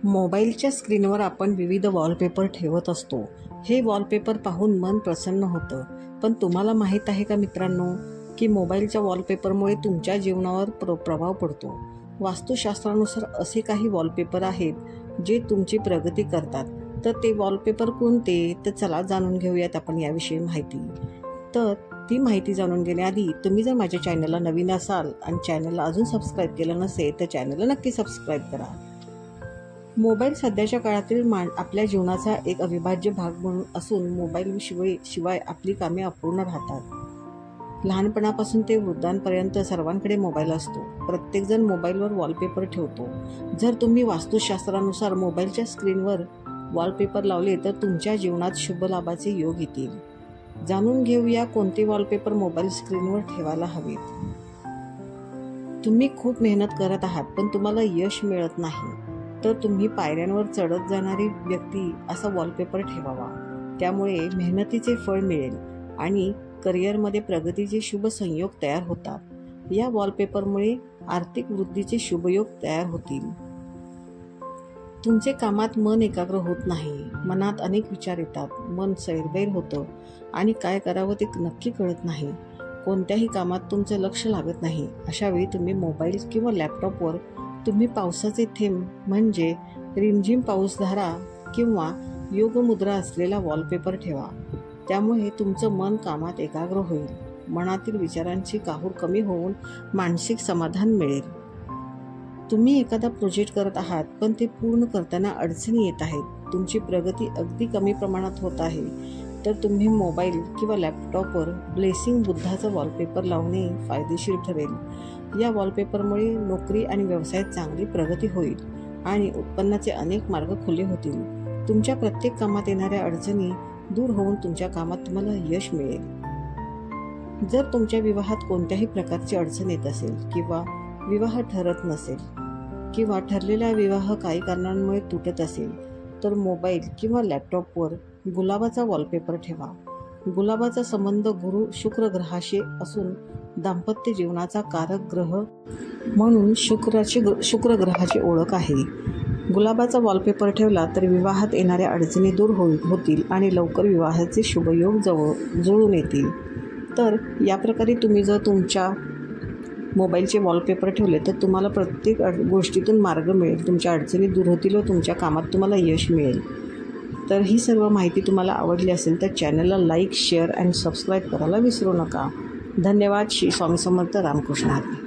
मोबाईलच्या स्क्रीनवर आपण विविध वॉलपेपर ठेवत असतो. हे वॉलपेपर पाहून मन प्रसन्न होतं. पण तुम्हाला माहीत आहे का मित्रांनो, की मोबाईलच्या वॉलपेपरमुळे तुमच्या जीवनावर प्रभाव पडतो. वास्तुशास्त्रानुसार असे काही वॉलपेपर आहेत जे तुमची प्रगती करतात. तर ते वॉलपेपर कोणते, तर चला जाणून घेऊयात आपण याविषयी माहिती. तर ती माहिती जाणून घेण्याआधी तुम्ही जर माझ्या चॅनलला नवीन असाल आणि चॅनलला अजून सबस्क्राईब केलं नसेल तर चॅनलला नक्की सबस्क्राईब करा. मोबाईल सध्याच्या काळातील आपल्या जीवनाचा एक अविभाज्य भाग म्हणून असून मोबाईल शिवाय आपली कामे अपूर्ण राहतात. लहानपणापासून ते वृद्धांपर्यंत सर्वांकडे मोबाईल असतो. प्रत्येकजण मोबाईलवर वॉलपेपर ठेवतो. जर तुम्ही वास्तुशास्त्रानुसार मोबाईलच्या स्क्रीनवर वॉलपेपर लावले तर तुमच्या जीवनात शुभ लाभाचे योग येतील. जाणून घेऊया कोणते वॉलपेपर मोबाईल स्क्रीनवर ठेवायला हवेत. तुम्ही खूप मेहनत करत आहात पण तुम्हाला यश मिळत नाही, तर तुम्ही पायऱ्यांवर चढत जाणारी व्यक्ती असा वॉलपेपर ठेवावा. त्यामुळे मेहनतीचे फळ मिळेल आणि करिअरमध्ये प्रगतीचे शुभ संयोग तयार होतात. या वॉलपेपरमुळे आर्थिक वृद्धीचे शुभयोग तयार होतील. तुमचे कामात मन एकाग्र होत नाही, मनात अनेक विचार येतात, मन सैरभैर होतं आणि काय करावं ते नक्की कळत नाही. कोणत्याही कामात तुमचं लक्ष लागत नाही. अशावेळी तुम्ही मोबाईल किंवा लॅपटॉपवर तुम्ही पावसाचे थेंब म्हणजे रिमझिम पाऊसधारा किंवा योगमुद्रा असलेला वॉलपेपर ठेवा. त्यामुळे तुमचं मन कामात एकाग्र होईल. मनातील विचारांची काहूर कमी होऊन मानसिक समाधान मिळेल. तुम्ही एखादा प्रोजेक्ट करत आहात पण ते पूर्ण करताना अडचणी येत आहेत, तुमची प्रगती अगदी कमी प्रमाणात होत आहे, तर तुम्ही मोबाईल किंवा लॅपटॉपवर ब्लेसिंग बुद्धाचा वॉलपेपर लावणे फायदेशीर ठरेल. या वॉलपेपरमुळे नोकरी आणि व्यवसायात चांगली प्रगती होईल आणि उत्पन्नाचे अनेक मार्ग खुले होतील. तुमच्या प्रत्येक कामात येणाऱ्या अडचणी दूर होऊन तुमच्या कामात तुम्हाला यश मिळेल. जर तुमच्या विवाहात कोणत्याही प्रकारची अडचण येत असेल किंवा विवाह ठरत नसेल किंवा ठरलेला विवाह काही कारणांमुळे तुटत असेल तर मोबाईल किंवा लॅपटॉपवर गुलाबाचा वॉलपेपर ठेवा. गुलाबाचा संबंध गुरु शुक्र ग्रहाशी असून दाम्पत्य जीवनाचा कारक ग्रह म्हणून शुक्र ग्रहाची ओळख आहे. गुलाबाचा वॉलपेपर ठेवला तर विवाहात येणाऱ्या अडचणी दूर होतील आणि लवकर विवाहाचे शुभयोग जुळून येतील. तर या प्रकारे तुम्ही जर तुमच्या मोबाईलचे वॉलपेपर ठेवले तर तुम्हाला प्रत्येक गोष्टीतून मार्ग मिळेल, तुमच्या अडचणी दूर होतील व तुमच्या कामात तुम्हाला यश मिळेल. तर ही सर्व माहिती तुम्हाला आवडली असेल तर चॅनलला लाईक, शेअर आणि सबस्क्राईब करायला विसरू नका. धन्यवाद. श्री स्वामी समर्थ. रामकृष्ण हरी.